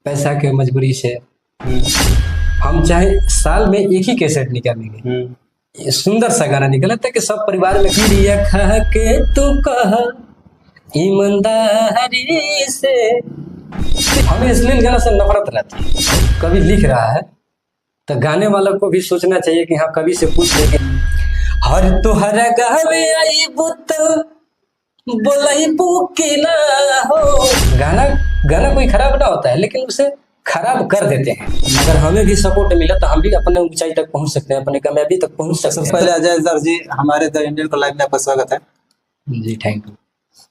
पैसा के मजबूरी से हम चाहे साल में एक ही कैसेट निकालेंगे। ये सुंदर सा गाना निकला था कि सब परिवार में क्रिया खा के तू कह ईमानदारी से। हमें इसलिए गाना से नफरत रहती है। कभी लिख रहा है तो गाने वाला को भी सोचना चाहिए कि हाँ कवि से पूछ ले कि हर तुहरा गावे आई बुत बोलाई बुकी ना हो। गाना कोई खराब ना होता है लेकिन उसे खराब कर देते हैं। अगर हमें भी सपोर्ट मिला तो हम भी अपने ऊंचाई तक पहुंच सकते हैं, अपने कामयाबी तक पहुंच सकते हैं। पहले अजय सर जी हमारे द इंडियन को लाइव में आपका स्वागत है। जी थैंक यू।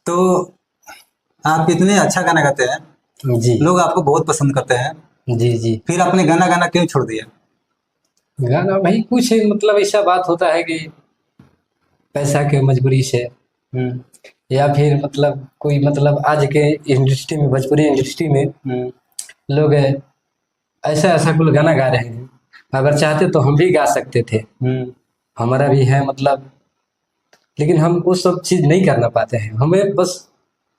तो आप इतने अच्छा गाना गाते हैं जी लोग आपको बहुत पसंद करते हैं। जी जी। फिर आपने गाना क्यों छोड़ दिया? गाना भाई कुछ मतलब ऐसा बात होता है कि पैसा के मजबूरी से या फिर मतलब कोई मतलब आज के इंडस्ट्री में, भोजपुरी इंडस्ट्री में लोग ऐसा ऐसा कुछ गाना गा रहे हैं। अगर चाहते तो हम भी गा सकते थे, हमारा भी है मतलब, लेकिन हम वो सब चीज नहीं करना पाते हैं। हमें बस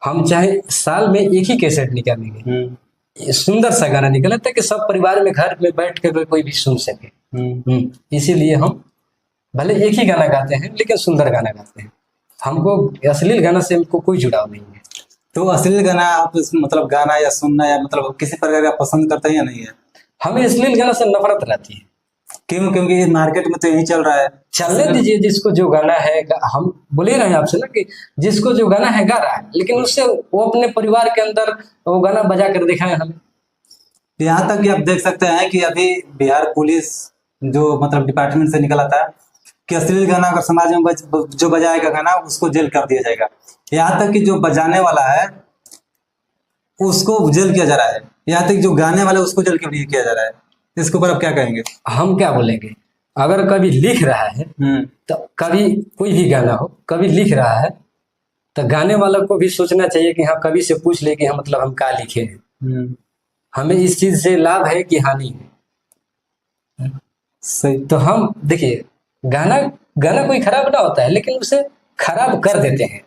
हम चाहे साल में एक ही कैसेट निकालेंगे। ये सुंदर सा गाना निकला था कि सब परिवार में घर में बैठ कर कोई भी सुन सके। इसीलिए हम भले एक ही गाना गाते हैं लेकिन सुंदर गाना गाते हैं। हमको अश्लील गाना से हमको कोई जुड़ाव नहीं है। तो अश्लील गाना आप मतलब गाना या सुनना या मतलब किसी प्रकार का पसंद करते हैं या नहीं है? हमें अश्लील गाना से नफरत रहती है। क्यों? क्योंकि मार्केट में तो यही चल रहा है। चलने दीजिए, जिसको जो गाना है हम बोले रहे हैं आपसे ना कि जिसको जो गाना है गा रहा है, लेकिन उससे वो अपने परिवार के अंदर वो गाना बजा कर दिखाए हमें। यहाँ तक कि आप देख सकते हैं कि अभी बिहार पुलिस जो मतलब डिपार्टमेंट से निकला था कि अश्लील गाना अगर समाज में जो बजाएगा गाना उसको जेल कर दिया जाएगा। यहाँ तक कि जो बजाने वाला है उसको जेल किया जा रहा है, यहाँ तक जो गाने वाला है उसको जेल क्यों नहीं किया जा रहा है? इसके ऊपर आप क्या कहेंगे? हम क्या बोलेंगे? अगर कभी लिख रहा है तो कभी कोई भी गाना हो, कभी लिख रहा है तो गाने वाला को भी सोचना चाहिए कि हाँ कवि से पूछ ले कि हाँ मतलब हम क्या लिखे हैं, हमें इस चीज से लाभ है कि हानि है। सही। तो हम देखिए गाना कोई खराब ना होता है लेकिन उसे खराब कर देते हैं।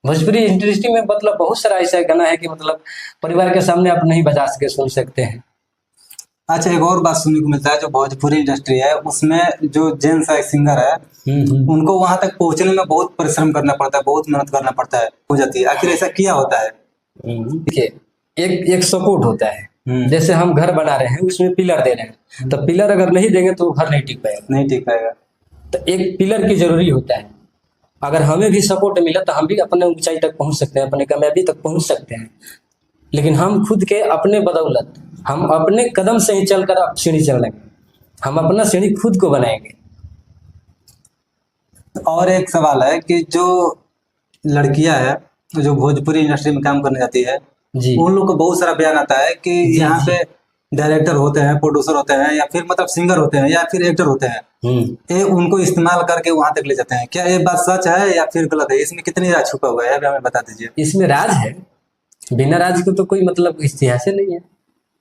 भोजपुरी इंडस्ट्री में मतलब बहुत सारा ऐसा गाना है कि मतलब परिवार के सामने आप नहीं बजा सके, सुन सकते हैं। अच्छा, एक और बात सुनने को मिलता है जो भोजपुरी इंडस्ट्री है उसमें जो जेंट्स सिंगर है उनको वहां तक पहुंचने में बहुत परिश्रम करना पड़ता है, बहुत मेहनत करना पड़ता है, हो जाती है। आखिर ऐसा क्या होता है? देखिए एक सपोर्ट होता है। जैसे हम घर बना रहे हैं उसमें पिलर दे रहे हैं, तो पिलर अगर नहीं देंगे तो घर नहीं टिक पाएगा। नहीं टिक पाएगा। तो एक पिलर की जरूरी होता है। अगर हमें भी सपोर्ट मिला तो हम भी अपने ऊंचाई तक पहुंच सकते हैं, अपने कामयाबी तक पहुंच सकते हैं। लेकिन हम खुद के अपने बदौलत हम अपने कदम से ही चलकर सीढ़ी चल लेंगे, हम अपना सीढ़ी खुद को बनाएंगे। और एक सवाल है कि जो लड़कियां है जो भोजपुरी इंडस्ट्री में काम करने जाती है जी, उन लोग को बहुत सारा बयान आता है कि यहाँ पे डायरेक्टर होते हैं, प्रोड्यूसर होते हैं या फिर मतलब सिंगर होते हैं या फिर एक्टर होते हैं, ये उनको इस्तेमाल करके वहां तक ले जाते हैं। क्या ये बात सच है या फिर गलत है? इसमें कितनी राज छुपा हुआ है अभी हमें बता दीजिए। इसमें राज है, बिना राज को तो कोई मतलब इतिहास नहीं है।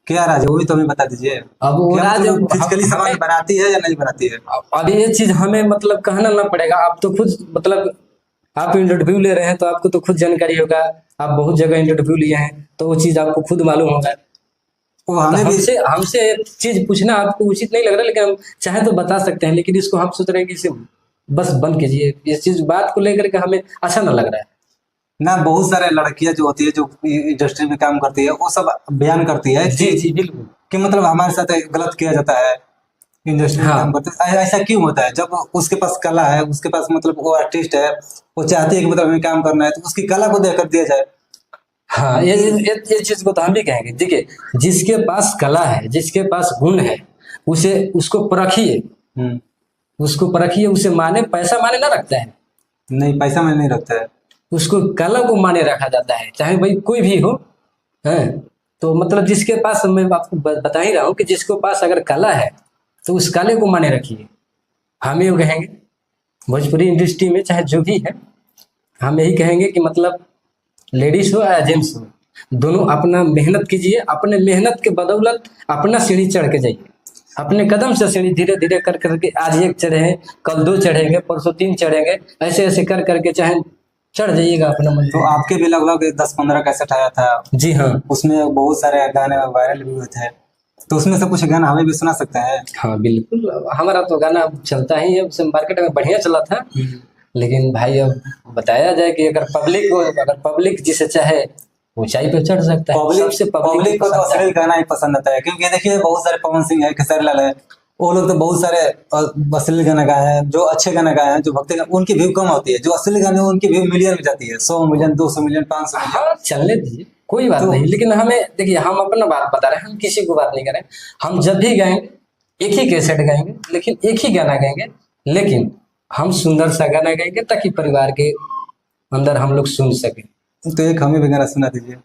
क्या राज है वो भी तो हमें बता दीजिए। अब वो राज फिजिकली सामान बनाती है या नहीं बनाती है? अब ये चीज हमें मतलब कहना ना पड़ेगा। आप तो खुद मतलब आप इंटरव्यू ले रहे हैं तो आपको तो खुद जानकारी होगा। आप बहुत जगह इंटरव्यू लिए हैं तो वो चीज आपको खुद मालूम होगा। वो हमें तो हमसे चीज पूछना आपको उचित नहीं लग रहा, लेकिन हम चाहे तो बता सकते हैं। लेकिन इसको हम सोच रहे हैं कि इसे बस बंद कीजिए। इस चीज बात को लेकर के हमें अच्छा ना लग रहा है ना। बहुत सारे लड़कियां जो होती है जो इंडस्ट्री में काम करती है वो सब बयान करती है जी जी बिल्कुल कि मतलब हमारे साथ गलत किया जाता है इंडस्ट्री में काम करते हैं। ऐसा क्यों होता है? जब उसके पास कला है, उसके पास मतलब वो आर्टिस्ट है, वो चाहती है कि मतलब हमें काम करना है तो उसकी कला को देकर दिया जाए। हाँ, ये चीज को तो हम भी कहेंगे। देखिए जिसके पास कला है, जिसके पास गुण है, उसको परखिए, उसे माने। पैसा माने ना रखता है, नहीं पैसा माने नहीं रखता है, उसको कला को माने रखा जाता है। चाहे भाई कोई भी हो है। तो मतलब जिसके पास, मैं आपको बता ही रहा हूँ कि जिसके पास अगर कला है तो उस कले को माने रखिए। हम ये कहेंगे भोजपुरी इंडस्ट्री में चाहे जो भी है, हम यही कहेंगे कि मतलब लेडीज हो या जेंट्स हो, दोनों अपना मेहनत कीजिए। अपने मेहनत के बदौलत अपना सीढ़ी चढ़ के जाइए। अपने कदम से सीढ़ी धीरे धीरे कर करके आज एक चढ़े हैं, कल 2 चढ़ेंगे, परसों 3 चढ़ेंगे। ऐसे ऐसे कर करके चाहे चढ़ जाइएगा अपना मन। तो आपके भी लगभग 10-15 कैसेट आया था, जी हाँ। उसमें बहुत सारे गाने वायरल भी हुए थे, तो उसमें से कुछ गाना हमें भी सुना सकते हैं? हाँ बिल्कुल, हमारा तो गाना चलता ही है, उसे मार्केट में बढ़िया चला था। लेकिन भाई अब बताया जाए कि अगर पब्लिक जिसे चाहे ऊंचाई पे चढ़ सकता है। सबसे पब्लिक को तो अश्लील गाना ही पसंद आता है, क्योंकि देखिए बहुत सारे पवन सिंह है, खेसारी लाल है, वो लोग तो बहुत सारे अश्लील गाना गाए हैं, जो अच्छे गाना गाए हैं, जो भक्ति गाने, उनकी व्यू कम होती है। जो अश्लील गाने उनकी व्यू मिलियन में जाती है, 100 मिलियन, 200 मिलियन, 500 मिलियन। हाँ चलने दीजिए, कोई बात नहीं। लेकिन हमें देखिए, हम अपना बात बता रहे हैं, हम किसी को बात नहीं कर रहे हैं। हम जब भी गाएंगे एक ही कैसेट गाएंगे, लेकिन एक ही गाना गाएंगे, लेकिन हम सुंदर सा गाना गाएंगे ताकि परिवार के अंदर हम लोग सुन सके। तो एक हमें भी गाना सुना दीजिए।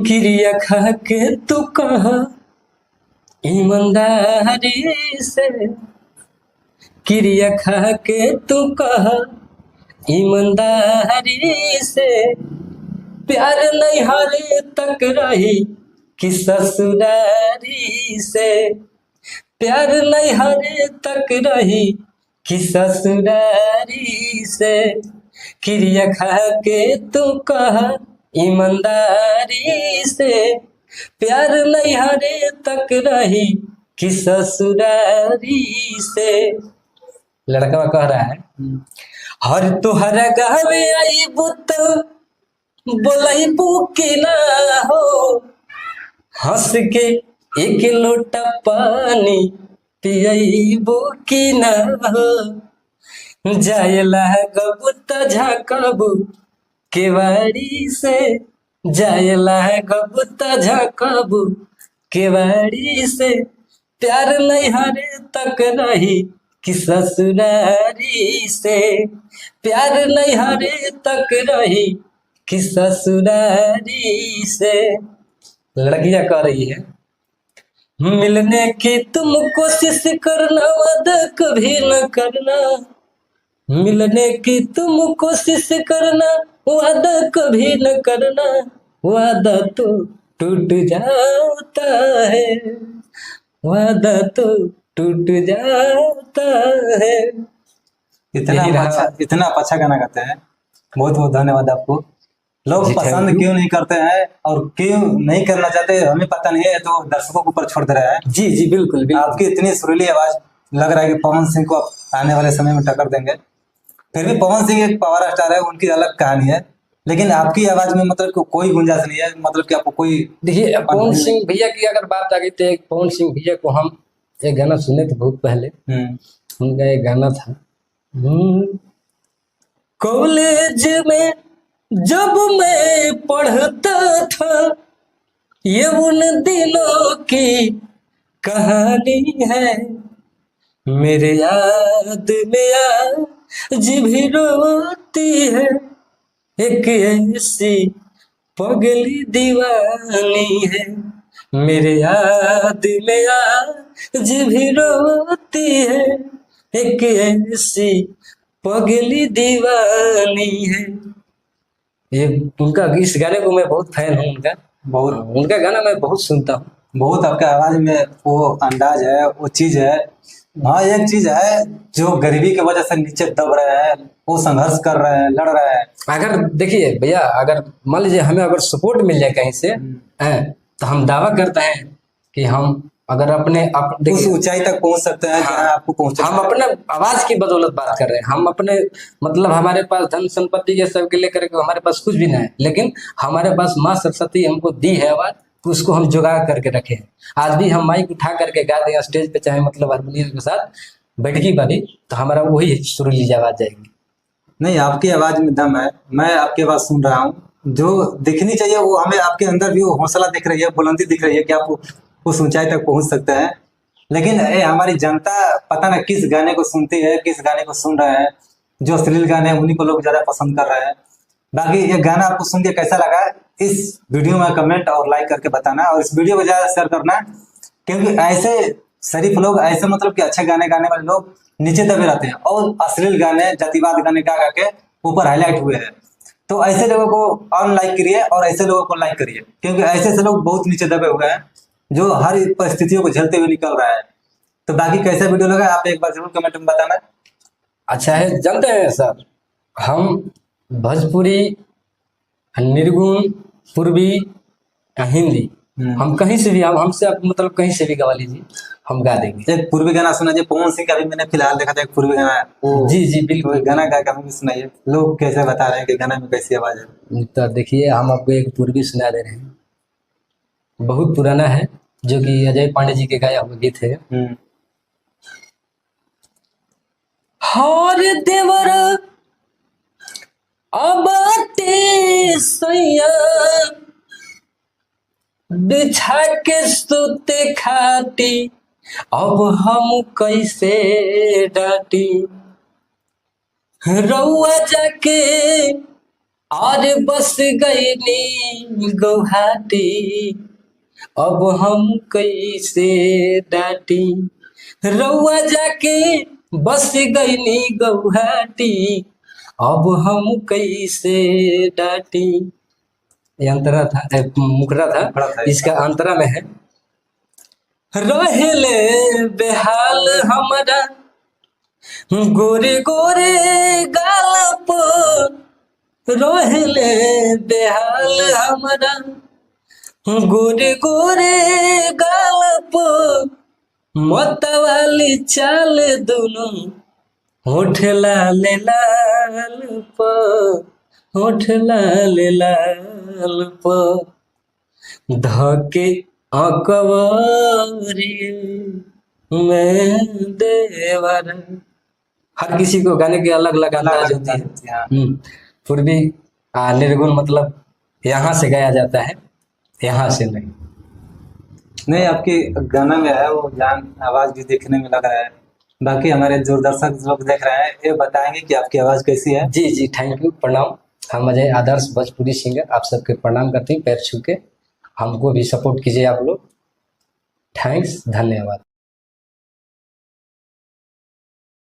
क्रिया खा के तू कहा ईमानदारी से, क्रिया खा के तू कहा ईमानदारी से, प्यार नहीं हारे तक रही कि ससुरारी से, प्यार नहीं हारे तक रही कि ससुरारी से, क्रिया खा के तू कहा ईमानदारी से, प्यार नहीं हारे तक रही कि ससुरारी से। लड़का कह रहा है, हर तुहरा गावे आई बुत बोलाई बुकी ना हो, हंस के एक लोटा पानी पियई बुकी ना हो, जायला गबुता झाकबू केवाड़ी से, जायला गबुता झाकबू केवाड़ी से, प्यार नहीं हारे तक रही कि ससुरारी से, प्यार नहीं हारे तक रही कि ससुरारी से। लड़कियां कह रही है, मिलने की तुम कोशिश करना, वादा कभी न करना, मिलने की तुम कोशिश करना, वादा कभी न करना, वादा तो टूट जाता है, वादा तो टूट जाता है। इतना अच्छा गाना गाते हैं, बहुत बहुत धन्यवाद आपको। लोग पसंद क्यों नहीं करते हैं और क्यों नहीं करना चाहते हमें पता नहीं है, तो दर्शकों के ऊपर छोड़ दे रहा है। जी जी बिल्कुल, बिल्कुल। आपकी इतनी सुरीली आवाज, लग रहा है कि पवन सिंह को आने वाले समय में टक्कर देंगे। फिर भी पवन सिंह एक पावर स्टार है, उनकी अलग कहानी है, लेकिन आपकी आवाज में मतलब कोई गुंजाइश नहीं है, मतलब कि आपको कोई। देखिए पवन सिंह भैया की अगर बात आ गई तो पवन सिंह भैया को हम एक गाना सुने थे बहुत पहले। उनका एक गाना था, कॉलेज में जब मैं पढ़ता था, ये उन दिनों की कहानी है, मेरे याद में आज भी रोती है, एक ऐसी पगली दीवानी है, मेरे याद में आज भी रोती है, एक ऐसी पगली दीवानी है। ये उनका इस गाने को मैं बहुत फैन हूँ, उनका गाना मैं बहुत सुनता हूँ। बहुत आपके आवाज में वो अंदाज है, वो चीज है। हाँ एक चीज है, जो गरीबी की वजह से नीचे दब रहे हैं, वो संघर्ष कर रहे हैं, लड़ रहे हैं। अगर देखिए भैया, अगर मान लीजिए हमें अगर सपोर्ट मिल जाए कहीं से तो हम दावा करते हैं कि हम अगर अपने उस ऊंचाई तक पहुंच सकते हैं जहां आपको पहुंचे। हम अपने आवाज की बदौलत बात कर रहे हैं, हम अपने मतलब हमारे पास धन संपत्ति ये सब के लेकर के हमारे पास कुछ भी नहीं है, लेकिन हमारे पास माँ सरस्वती हमको दी है आवाज, तो उसको हम जुगा करके रखे हैं। आज भी हम माइक उठा करके गा दें स्टेज पे, चाहे मतलब हारमोनियम के साथ बैठकी वाली, तो हमारा वही सुरीली आवाज जाएगी। नहीं, आपकी आवाज में दम है, मैं आपकी आवाज सुन रहा हूँ, जो दिखनी चाहिए वो हमें आपके अंदर भी वो हौसला दिख रही है, बुलंदी दिख रही है कि आप उस ऊंचाई तक पहुंच सकते हैं। लेकिन हमारी जनता पता ना किस गाने को सुनती है, किस गाने को सुन रहे हैं। जो अश्लील गाने हैं उन्हीं को लोग ज्यादा पसंद कर रहे हैं। बाकी ये गाना आपको सुन के कैसा लगा, इस वीडियो में कमेंट और लाइक करके बताना, और इस वीडियो को ज्यादा शेयर करना, क्योंकि ऐसे शरीफ लोग, ऐसे मतलब कि अच्छे गाने गाने वाले लोग नीचे दबे रहते हैं, और अश्लील गाने, जातिवाद गाने गा के ऊपर हाईलाइट हुए हैं। तो ऐसे लोगों को अनलाइक करिए और ऐसे लोगों को लाइक करिए, क्योंकि ऐसे ऐसे लोग बहुत नीचे दबे हुए हैं जो हर परिस्थितियों को झेलते हुए निकल रहा है। तो बाकी कैसा वीडियो लगा आप एक बार जरूर कमेंट में बताना। अच्छा है, जानते हैं सर, हम भोजपुरी, निर्गुण, पूर्वी, हिंदी, हम कहीं से भी, आप हमसे आप मतलब कहीं से भी गवा लीजिए, हम गा देंगे। एक पूर्वी गाना सुना जी, पवन सिंह का भी मैंने फिलहाल देखा था, एक पूर्वी गाना है वो। जी जी बिल्कुल। तो गाना गा के हमें भी सुनाइए, लोग कैसे बता रहे हैं कि गाना में कैसी आवाज है। तो देखिए, हम आपको एक पूर्वी सुना दे रहे हैं, बहुत पुराना है, जो कि अजय पांडे जी के गाया हुआ गीत है। हर देवर अबाते सैया बिछा के सोते खाटी, अब हम कैसे डांटी, रउआ जाके और बस गईनी गुवाहाटी, अब हम कैसे डांटी, रउआ जाके बस गईनी गुवाहाटी, अब हम कैसे डांटी। ये अंतरा था, मुखड़ा था, इसका अंतरा में है, रहेले बेहाल हमारा गोरे गोरे गाल पर, रहेले बेहाल हमारा गोरे गोरे गाल पर, मतवाली चाल दोनों होठ लाल लाल पर, होठ लाल लाल पर, धके अकबरी में देवर। हर किसी को गाने के अलग अलग अंदाज होती है। पूर्वी निर्गुण मतलब यहाँ से गाया जाता है, यहाँ से नहीं। आपकी गाना में है वो जान, आवाज भी देखने में लग रहा है। बाकी हमारे जो दर्शक लोग देख रहे हैं ये बताएंगे कि आपकी आवाज कैसी है। जी जी, थैंक यू, प्रणाम। हम अजय आदर्श भोजपुरी सिंगर आप सबके प्रणाम करते हैं, पैर छू के। हमको भी सपोर्ट कीजिए आप लोग। थैंक्स, धन्यवाद।